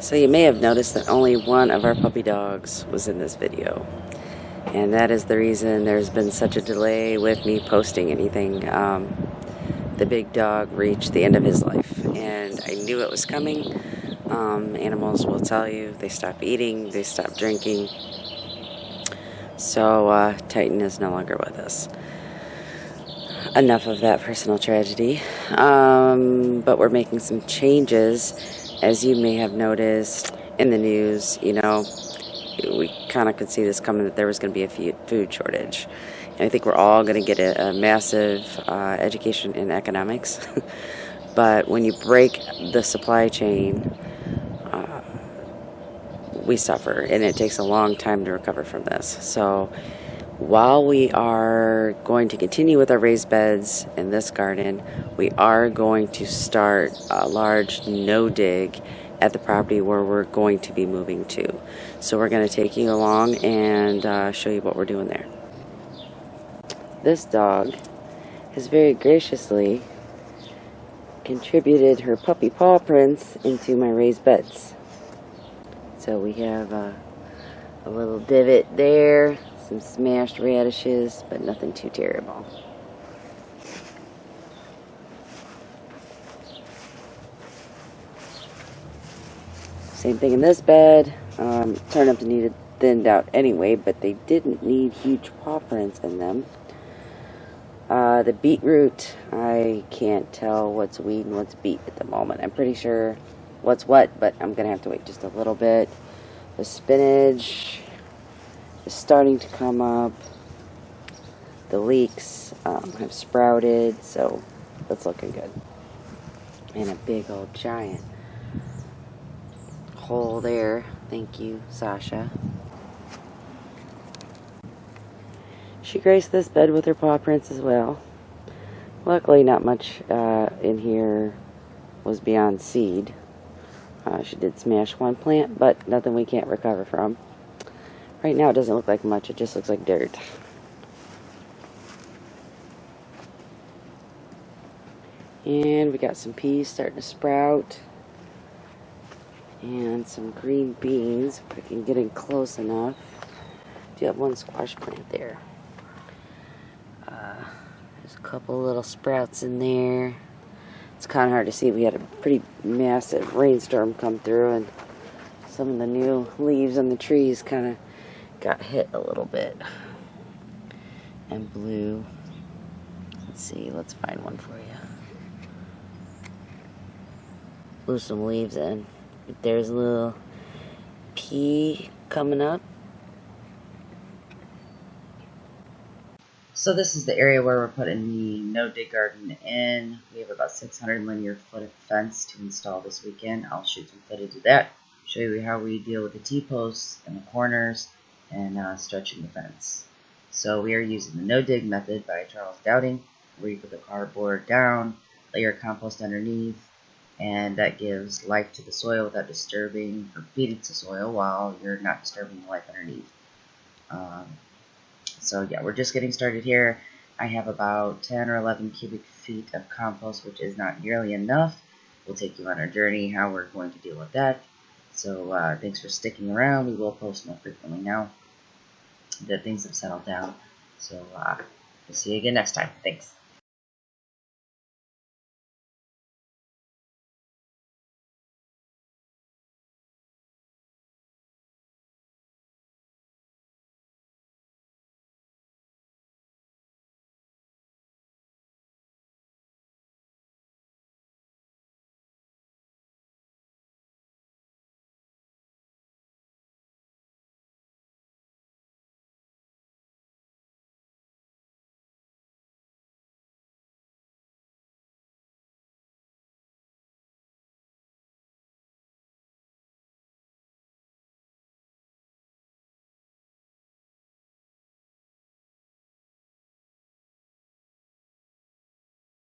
So you may have noticed that only one of our puppy dogs was in this video. And that is the reason there's been such a delay with me posting anything. The big dog reached the end of his life, and I knew it was coming. Animals will tell you they stop eating, they stop drinking. So Titan is no longer with us. Enough of that personal tragedy. But we're making some changes. As you may have noticed in the news, we kind of could see this coming, that there was going to be a food shortage. And I think we're all going to get a massive education in economics. But when you break the supply chain, we suffer, and it takes a long time to recover from this. So while we are going to continue with our raised beds in this garden, we are going to start a large no-dig at the property where we're going to be moving to. So we're going to take you along and show you what we're doing there. This dog has very graciously contributed her puppy paw prints into my raised beds. So we have a little divot there, some smashed radishes, but nothing too terrible. Same thing in this bed. Turnips needed thinned out anyway, but they didn't need huge paw prints in them. The beetroot, I can't tell what's weed and what's beet at the moment. I'm pretty sure what's what, but I'm going to have to wait just a little bit. The spinach is starting to come up. The leeks have sprouted, so that's looking good. And a big old giant hole there. Thank you, Sasha. She graced this bed with her paw prints as well. Luckily, not much in here was beyond seed. She did smash one plant, but nothing we can't recover from. Right now, it doesn't look like much. It just looks like dirt. And we got some peas starting to sprout. And some green beans, if I can get in close enough. Do you have one squash plant there? There's a couple little sprouts in there. It's kind of hard to see. We had a pretty massive rainstorm come through, and some of the new leaves on the trees kind of got hit a little bit. And blue. Let's see, let's find one for you. Blew some leaves in. There's a little pea coming up. So this is the area where we're putting the no-dig garden in. We have about 600 linear foot of fence to install this weekend. I'll shoot some footage of that, show you how we deal with the T-posts and the corners and stretching the fence. So we are using the no-dig method by Charles Dowding, where you put the cardboard down, layer compost underneath, and that gives life to the soil without disturbing or feeding to soil while you're not disturbing the life underneath. So yeah, we're just getting started here. I have about 10 or 11 cubic feet of compost, which is not nearly enough. We'll take you on our journey, how we're going to deal with that. So thanks for sticking around. We will post more frequently now that things have settled down. So we'll see you again next time. Thanks.